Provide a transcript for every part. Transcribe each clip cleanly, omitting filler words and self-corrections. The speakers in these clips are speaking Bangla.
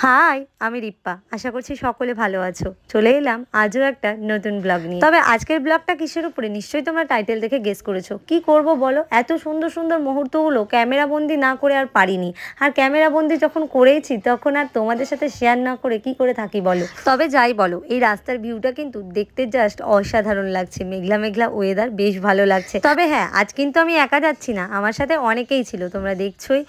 হাই, আমি রিপ্পা। আশা করছি সকলে ভালো আছো। চলে এলাম আজও একটা নতুন ব্লগ নিয়ে। তবে আজকের ব্লগটা কিসের উপরে নিশ্চয়ই তোমরা টাইটেল দেখে গেস করেছো। কি করব বলো, এত সুন্দর সুন্দর মুহূর্তগুলো ক্যামেরা বন্দি না করে আর পারিনি। আর ক্যামেরা বন্দি যখন করেইছি তখন আর তোমাদের সাথে শেয়ার না করে কি করে থাকি বলো। তবে যাই বলো, এই রাস্তার ভিউটা কিন্তু দেখতে জাস্ট অসাধারণ লাগছে। মেঘলা মেঘলা ওয়েদার, বেশ ভালো লাগছে। তবে হ্যাঁ, আজ কিন্তু আমি একা যাচ্ছি না, আমার সাথে অনেকেই ছিল, তোমরা দেখছোই।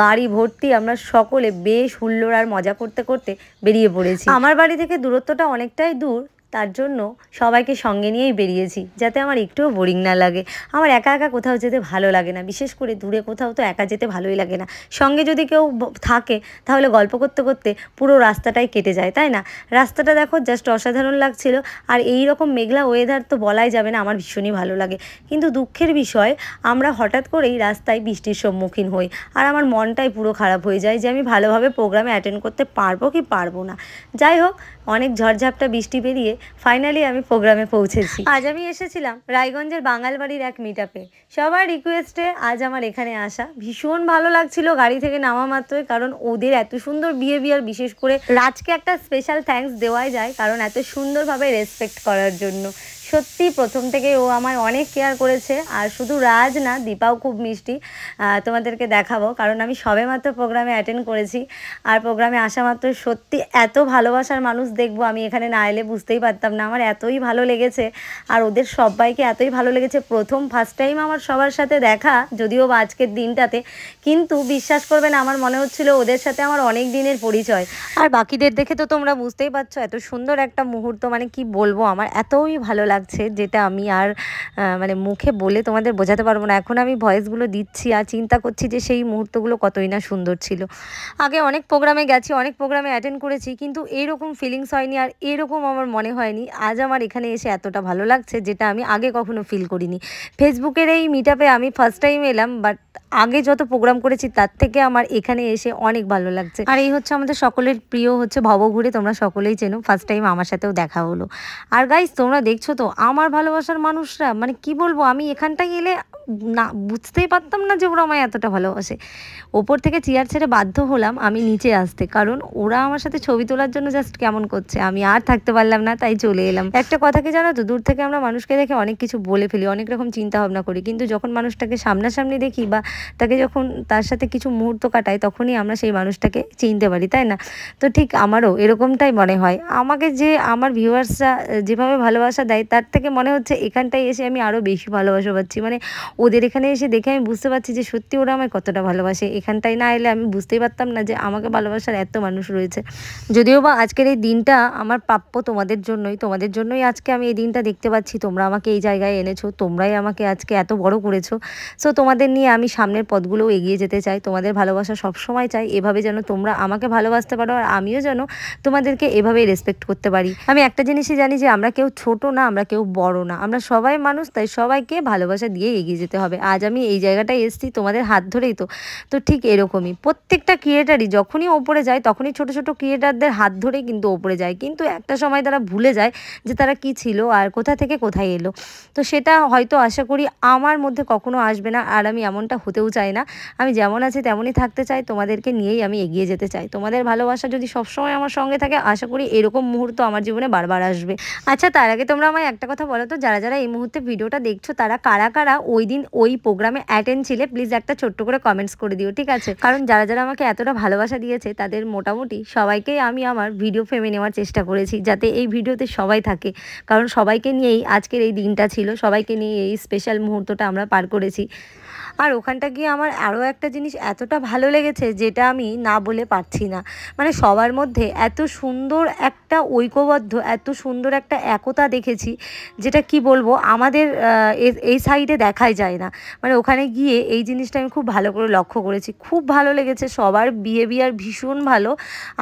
গাড়ি ভর্তি আমরা সকলে বেশ হুল্লোড় আর মজা করতে করতে বেরিয়ে পড়েছি। আমার বাড়ি থেকে দূরত্বটা অনেকটাই দূর, তার জন্য সবাইকে সঙ্গে নিয়েই বেরিয়েছি, যাতে আমার একটুও বোরিং না লাগে। আমার একা একা কোথাও যেতে ভালো লাগে না, বিশেষ করে দূরে কোথাও তো একা যেতে ভালোই লাগে না। সঙ্গে যদি কেউ থাকে তাহলে গল্প করতে করতে পুরো রাস্তাটাই কেটে যায়, তাই না? রাস্তাটা দেখো, জাস্ট অসাধারণ লাগছিল। আর এই রকম মেঘলা ওয়েদার তো বলাই যাবে না, আমার ভীষণই ভালো লাগে। কিন্তু দুঃখের বিষয়, আমরা হঠাৎ করেই রাস্তায় বৃষ্টির সম্মুখীন হই, আর আমার মনটাই পুরো খারাপ হয়ে যায় যে আমি ভালোভাবে প্রোগ্রামে অ্যাটেন্ড করতে পারবো কি পারবো না। যাই হোক, অনেক ঝড়ঝাপটা বৃষ্টি পেরিয়ে ফাইনালি আমি প্রোগ্রামে পৌঁছেছি। আজ আমি এসেছিলাম রায়গঞ্জের বাঙালবাড়ির এক মিটআপে। সবার রিকোয়েস্টে আজ আমার এখানে আসা। ভীষণ ভালো লাগছিল গাড়ি থেকে নামা মাত্রই, কারণ ওদের এত সুন্দর বিহেভিয়ার, বিশেষ করে রাজকে একটা স্পেশাল থ্যাঙ্কস দেওয়াই যায়, কারণ এত সুন্দরভাবে রেসপেক্ট করার জন্য। সত্যি প্রথম থেকে ও আমায় অনেক কেয়ার করেছে। আর শুধু রাজ না, দীপাও খুব মিষ্টি। তোমাদেরকে দেখাবো, কারণ আমি সবেমাত্র প্রোগ্রামে অ্যাটেন্ড করেছি। আর প্রোগ্রামে আসা মাত্র সত্যি এত ভালোবাসার মানুষ দেখবো আমি এখানে না এলে বুঝতেই পারতাম না। আমার এতই ভালো লেগেছে, আর ওদের সবাইকে এতই ভালো লেগেছে। ফার্স্ট টাইম আমার সবার সাথে দেখা, যদিও বা আজকের দিনটাতে, কিন্তু বিশ্বাস করবে না, আমার মনে হচ্ছিল ওদের সাথে আমার অনেক দিনের পরিচয়। আর বাকিদের দেখে তো তোমরা বুঝতেই পারছো এত সুন্দর একটা মুহূর্ত, মানে কি বলবো, আমার এতই ভালো লাগছে যেটা আমি আর মানে মুখে বলে তোমাদের বোঝাতে পারবো না। এখন আমি ভয়েসগুলো দিচ্ছি আর চিন্তা করছি যে সেই মুহূর্তগুলো কতই না সুন্দর ছিল। আগে অনেক প্রোগ্রামে গেছি, অনেক প্রোগ্রামে অ্যাটেন্ড করেছি, কিন্তু এইরকম ফিলিংস হয়নি, আর এরকম আমার মনে হয়নি আজ আমার এখানে এসে এতটা ভালো লাগছে, যেটা আমি আগে কখনো ফিল করিনি। ফেসবুকের এই মিটআপে আমি ফার্স্ট টাইম এলাম, বাট আগে যত প্রোগ্রাম করেছি তার থেকে আমার এখানে এসে অনেক ভালো লাগছে। আর এই হচ্ছে আমাদের সকলের প্রিয় হচ্ছে ভবঘুরে, তোমরা সকলেই চেনো। ফার্স্ট টাইম আমার সাথেও দেখা হলো। আর গাইস, তোমরা দেখছো তো আমার ভালোবাসার মানুষরা, মানে কি বলবো, আমি এখানটায় এলে না বুঝতেই পারতাম না যে ওরা আমায় এতটা ভালোবাসে। ওপর থেকে চেয়ার ছেড়ে বাধ্য হলাম আমি নিচে আসতে, কারণ ওরা আমার সাথে ছবি তোলার জন্য জাস্ট কেমন করছে, আমি আর থাকতে পারলাম না, তাই চলে এলাম। একটা কথা কি জানো তো, দূর থেকে আমরা মানুষকে দেখে অনেক কিছু বলে ফেলি, অনেক রকম চিন্তা ভাবনা করি, কিন্তু যখন মানুষটাকে সামনাসামনি দেখি বা তাকে যখন তার সাথে কিছু মুহূর্ত কাটাই, তখনই আমরা সেই মানুষটাকে চিনতে পারি, তাই না? তো ঠিক আমারও এরকমটাই মনে হয়। আমাকে যে আমার ভিউয়ার্সরা যেভাবে ভালোবাসা দেয়, তার থেকে মনে হচ্ছে এখানটায় এসে আমি আরও বেশি ভালোবাসা পাচ্ছি। মানে ওদের এখানে এসে দেখে আমি বুঝতে পারছি যে সত্যি ওরা আমায় কতটা ভালোবাসে। এখানটায় না এলে আমি বুঝতেই পারতাম না যে আমাকে ভালোবাসার এত মানুষ রয়েছে। যদিও বা আজকের এই দিনটা আমার প্রাপ্য তোমাদের জন্যই আজকে আমি এই দিনটা দেখতে পাচ্ছি। তোমরা আমাকে এই জায়গায় এনেছো, তোমরাই আমাকে আজকে এত বড় করেছো। সো তোমাদের নিয়ে আমি সামনের পথগুলোও এগিয়ে যেতে চাই, তোমাদের ভালোবাসা সবসময় চাই। এভাবে যেন তোমরা আমাকে ভালোবাসতে পারো, আর আমিও যেন তোমাদেরকে এভাবেই রেসপেক্ট করতে পারি। আমি একটা জিনিসই জানি যে আমরা কেউ ছোট না, আমরা কেউ বড় না, আমরা সবাই মানুষ, তাই সবাইকে ভালোবাসা দিয়ে এগিয়ে যেতে হবে। আজ আমি এই জায়গাটায় এসেছি তোমাদের হাত ধরেই তো ঠিক এরকমই প্রত্যেকটা ক্রিয়েটারই যখনই ওপরে যায়, তখনই ছোট ছোট ক্রিয়েটারদের হাত ধরেই কিন্তু ওপরে যায়, কিন্তু একটা সময় তারা ভুলে যায় যে তারা কি ছিল আর কোথা থেকে কোথায় এলো। তো সেটা হয়তো আশা করি আমার মধ্যে কখনো আসবে না, আর আমি এমনটা হতেও চাই না। আমি যেমন আছি তেমনই থাকতে চাই, তোমাদেরকে নিয়েই আমি এগিয়ে যেতে চাই। তোমাদের ভালোবাসা যদি সবসময় আমার সঙ্গে থাকে, আশা করি এরকম মুহূর্ত আমার জীবনে বারবার আসবে। আচ্ছা, তার আগে তোমরা আমায় একটা কথা বলো তো, যারা যারা এই মুহূর্তে ভিডিওটা দেখছো, তারা কারা কারা ওই দিন ওই প্রোগ্রামে অ্যাটেন্ড ছিলে, প্লিজ একটা ছোট্ট করে কমেন্টস করে দিও, ঠিক আছে? কারণ যারা যারা আমাকে এতটা ভালোবাসা দিয়েছে, তাদের মোটামুটি সবাইকেই আমি আমার ভিডিও ফ্রেমে নেওয়ার চেষ্টা করেছি, যাতে এই ভিডিওতে সবাই থাকে। কারণ সবাইকে নিয়েই আজকের এই দিনটা ছিল, সবাইকে নিয়ে এই স্পেশাল মুহূর্তটা আমরা পার করেছি। আর ওখানটা গিয়ে আমার আরও একটা জিনিস এতটা ভালো লেগেছে, যেটা আমি না বলে পারছি না। মানে সবার মধ্যে এত সুন্দর একটা ঐক্যবদ্ধ, এত সুন্দর একটা একতা দেখেছি, যেটা কি বলবো, আমাদের এই সাইডে দেখাই যায় না। মানে ওখানে গিয়ে এই জিনিসটা আমি খুব ভালো করে লক্ষ্য করেছি, খুব ভালো লেগেছে। সবার বিহেভিয়ার ভীষণ ভালো।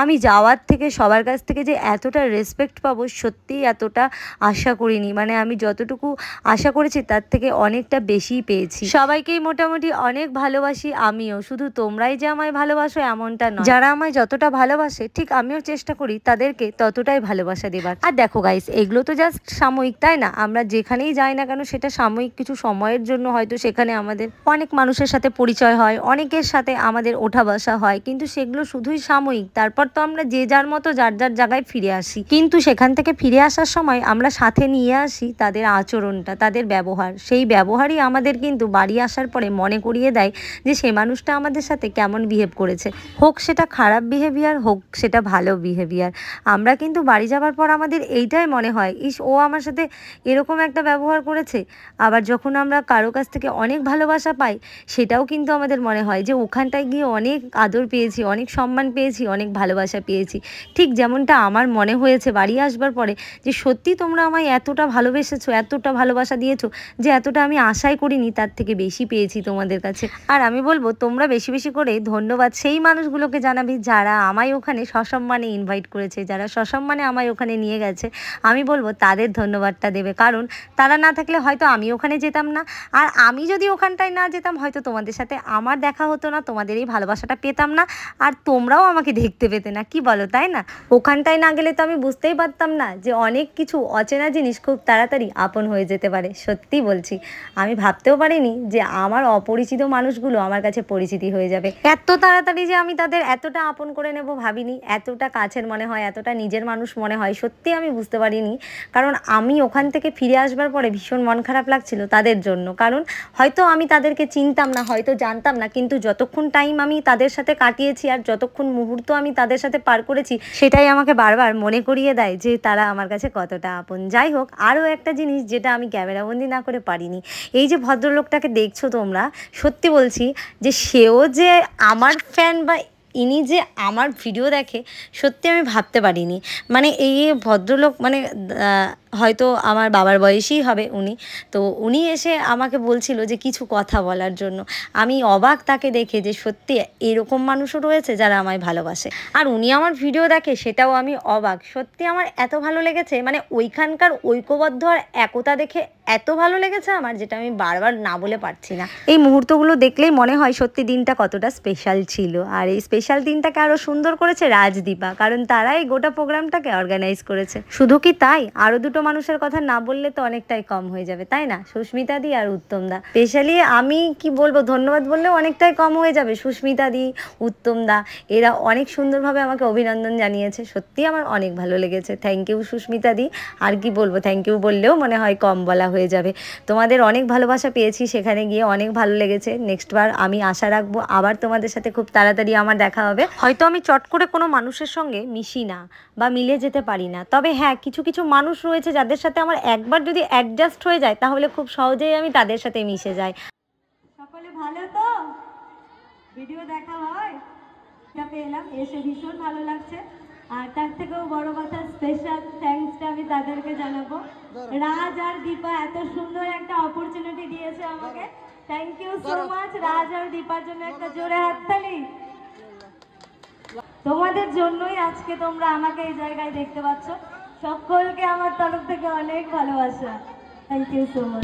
আমি যাওয়ার থেকে সবার কাছ থেকে যে এতটা রেসপেক্ট পাবো, সত্যিই এতটা আশা করিনি। মানে আমি যতটুকু আশা করেছি তার থেকে অনেকটা বেশিই পেয়েছি। সবাইকেই মোটামুটি মোটামুটি অনেক ভালোবাসি আমিও, শুধু তোমরাই যে আমায় ভালোবাসো এমনটা নয়, যারা আমায় যতটা ভালোবাসে ঠিক আমিও চেষ্টা করি তাদেরকে ততটাই ভালোবাসা দেবার। আর দেখো গাইস, এগুলো তো জাস্ট সাময়িক, তাই না? আমরা যেখানেই যাই না কেন সেটা সাময়িক কিছু সময়ের জন্য, হয়তো সেখানে আমাদের অনেক মানুষের সাথে পরিচয় হয়, অনেকের সাথে আমাদের ওঠা বসা হয়, কিন্তু সেগুলো শুধুই সাময়িক। তারপর তো আমরা যে যার মতো যার যার জায়গায় ফিরে আসি, কিন্তু সেখান থেকে ফিরে আসার সময় আমরা সাথে নিয়ে আসি তাদের আচরণটা, তাদের ব্যবহার। সেই ব্যবহারই আমাদের কিন্তু বাড়ি আসার পরে মনে করিয়ে দেয় যে সে মানুষটা আমাদের সাথে কেমন বিহেভ করেছে, হোক সেটা খারাপ বিহেভিয়ার, হোক সেটা ভালো বিহেভিয়ার। আমরা কিন্তু বাড়ি যাওয়ার পর আমাদের এইটাই মনে হয়, ইস ও আমার সাথে এরকম একটা ব্যবহার করেছে। আবার যখন আমরা কারো কাছ থেকে অনেক ভালোবাসা পাই, সেটাও কিন্তু আমাদের মনে হয় যে ওখানটায় গিয়ে অনেক আদর পেয়েছি, অনেক সম্মান পেয়েছি, অনেক ভালোবাসা পেয়েছি। ঠিক যেমনটা আমার মনে হয়েছে বাড়ি আসবার পরে, যে সত্যি তোমরা আমায় এতটা ভালোবেসেছো, এতটা ভালোবাসা দিয়েছো, যে এতটা আমি আশাই করিনি, তার থেকে বেশি পেয়েছি তোমাদের কাছে। আর আমি বলবো তোমরা বেশি বেশি করে ধন্যবাদ সেই মানুষগুলোকে জানাবি যারা আমায় ওখানে সসম্মানে ইনভাইট করেছে, যারা সসম্মানে আমায় ওখানে নিয়ে গেছে। আমি বলবো তাদের ধন্যবাদটা দেবে, কারণ তারা না থাকলে হয়তো আমি ওখানে যেতাম না। আর আমি যদি ওখানটায় না যেতাম, হয়তো তোমাদের সাথে আমার দেখা হতো না, তোমাদের এই ভালোবাসাটা পেতাম না, আর তোমরাও আমাকে দেখতে পেতে না। কি বলো, তাই না? ওখানটায় না গেলে তো আমি বুঝতেই পারতাম না যে অনেক কিছু অচেনা জিনিস খুব তাড়াতাড়ি আপন হয়ে যেতে পারে। সত্যি বলছি, আমি ভাবতেও পারিনি যে আমার অপরিচিত মানুষগুলো আমার কাছে পরিচিতি হয়ে যাবে এত তাড়াতাড়ি, যে আমি তাদের এতটা আপন করে নেব ভাবিনি, এতটা কাছের মনে হয়, এতটা নিজের মানুষ মনে হয়, সত্যি আমি বুঝতে পারিনি। কারণ আমি ওখান থেকে ফিরে আসবার পরে ভীষণ মন খারাপ লাগছিল তাদের জন্য, কারণ হয়তো আমি তাদেরকে চিনতাম না, হয়তো জানতাম না, কিন্তু যতক্ষণ টাইম আমি তাদের সাথে কাটিয়েছি আর যতক্ষণ মুহূর্ত আমি তাদের সাথে পার করেছি, সেটাই আমাকে বারবার মনে করিয়ে দেয় যে তারা আমার কাছে কতটা আপন। যাই হোক, আরও একটা জিনিস যেটা আমি ক্যামেরাবন্দি না করে পারিনি, এই যে ভদ্রলোকটাকে দেখছো তোমরা, সত্যি বলছি যে সেও যে আমার ফ্যান বা ইনি যে আমার ভিডিও দেখে, সত্যি আমি ভাবতে পারিনি। মানে এই ভদ্রলোক, মানে হয়তো আমার বাবার বয়সী হবে উনি, তো উনি এসে আমাকে বলছিল যে কিছু কথা বলার জন্য। আমি অবাক তাকে দেখে, যে সত্যি এরকম মানুষও রয়েছে যারা আমায় ভালোবাসে, আর উনি আমার ভিডিও দেখে, সেটাও আমি অবাক। সত্যি আমার এত ভালো লেগেছে, মানে ওইখানকার ঐক্যবদ্ধ আর একতা দেখে এত ভালো লেগেছে আমার, যেটা আমি বারবার না বলে পারছি না। এই মুহূর্তগুলো দেখলেই মনে হয় সত্যি দিনটা কতটা স্পেশাল ছিল। আর এই স্পেশাল দিনটাকে আরও সুন্দর করেছে রাজদীপা, কারণ তারাই গোটা প্রোগ্রামটাকে অর্গানাইজ করেছে। শুধু কি তাই, আরও দুটো মানুষের কথা না বললে তো অনেকটাই কম হয়ে যাবে, তাই না? সুস্মিতা দি আর উত্তম দা। স্পেশালি আমি কি বলবো, ধন্যবাদ বললেও অনেকটাই কম হয়ে যাবে। সুস্মিতা দি, উত্তম দা, এরা অনেক সুন্দরভাবে আমাকে অভিনন্দন জানিয়েছে। সত্যি আমার অনেক ভালো লেগেছে। থ্যাংক ইউ সুস্মিতা দি। আর কি বলবো, থ্যাংক ইউ বললেও মনে হয় কম বলা হয়ে যাবে। তোমাদের অনেক ভালোবাসা পেয়েছি সেখানে গিয়ে, অনেক ভালো লেগেছে। নেক্সট বার আমি আশা রাখবো আবার তোমাদের সাথে খুব তাড়াতাড়ি আমার দেখা হবে। হয়তো আমি চট করে কোনো মানুষের সঙ্গে মিশি না বা মিলে যেতে পারি না, তবে হ্যাঁ, কিছু কিছু মানুষ রয়েছে যাদের সাথে আমার একবার যদি অ্যাডজাস্ট হয়ে যায়, তাহলে খুব সহজেই আমি তাদের সাথে মিশে যাই। সকলে ভালো তো? ভিডিও দেখা হয়, পেলাম, এসে ভীষণ ভালো লাগছে। আর তার থেকেও বড় কথা, স্পেশাল থ্যাঙ্কসটা আমি তাদেরকে জানাবো। রাজ আর দীপা এত সুন্দর একটা অপরচুনিটি দিয়েছে আমাকে। থ্যাংক ইউ সো মাচ রাজ আর দীপার জন্য একটা জোরে হাততালি। তোমাদের জন্যই আজকে তোমরা আমাকে এই জায়গায় দেখতে পাচ্ছ। সকলকে আমার তরফ থেকে অনেক ভালোবাসা। Thank you so much.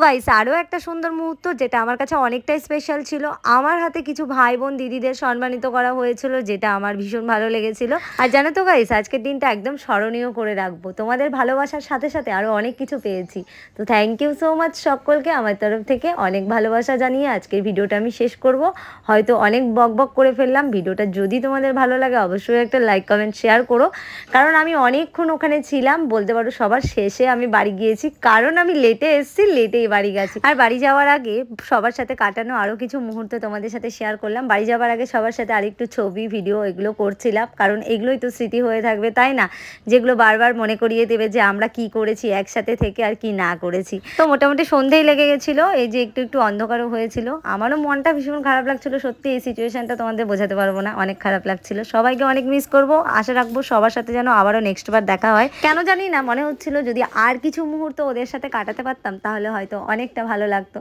Guys, আরও একটা সুন্দর মুহূর্ত যেটা আমার কাছে অনেকটাই স্পেশাল ছিল, আমার হাতে কিছু ভাই বোন দিদিদের সম্মানিত করা হয়েছিল, যেটা আমার ভীষণ ভালো লেগেছিল। আর জানো তো গাইস, আজকের দিনটা একদম স্মরণীয় করে রাখবো। তোমাদের ভালোবাসার সাথে সাথে আরও অনেক কিছু পেয়েছি। তো থ্যাংক ইউ সো মাচ সকলকে। আমার তরফ থেকে অনেক ভালোবাসা জানিয়ে আজকের ভিডিওটা আমি শেষ করব। হয়তো অনেক বক বক করে ফেললাম। ভিডিওটা যদি তোমাদের ভালো লাগে অবশ্যই একটা লাইক কমেন্ট শেয়ার করো, কারণ আমি অনেকক্ষণ ওখানে ছিলাম, বলতে পারো সবার শেষে আমি বাড়ি গিয়েছি, কারণ আমি লেটে এসেছি, লেটেই বাড়ি বাড়ি গেছি। আর বাড়ি যাওয়ার আগে সবার সাথে কাটানো আরো কিছু মুহূর্ত তোমাদের সাথে শেয়ার করলাম। বাড়ি যাওয়ার আগে সবার সাথে আরেকটু ছবি ভিডিও এগুলো করছিলাম, কারণ এগুলোই তো স্মৃতি হয়ে থাকবে, তাই না? যেগুলো বারবার মনে করিয়ে দেবে যে আমরা কি করেছি একসাথে থেকে আর কি না করেছি। তো মোটামুটি সন্ধেই লেগে গেছিল, এই যে একটু একটু অন্ধকারও হয়েছিল। আমারও মনটা ভীষণ খারাপ লাগছিল, সত্যি এই সিচুয়েশনটা তোমাদের বোঝাতে পারবো না, অনেক খারাপ লাগছিল। সবাইকে অনেক মিস করবো, আশা রাখবো সবার সাথে যেন আবারও নেক্সট বার দেখা হয়। কেন জানি না মনে হচ্ছিল যদি আর কিছু মুহূর্ত ওদের সাথে কাটাতে পারতাম তাহলে হয়তো অনেকটা ভালো লাগতো।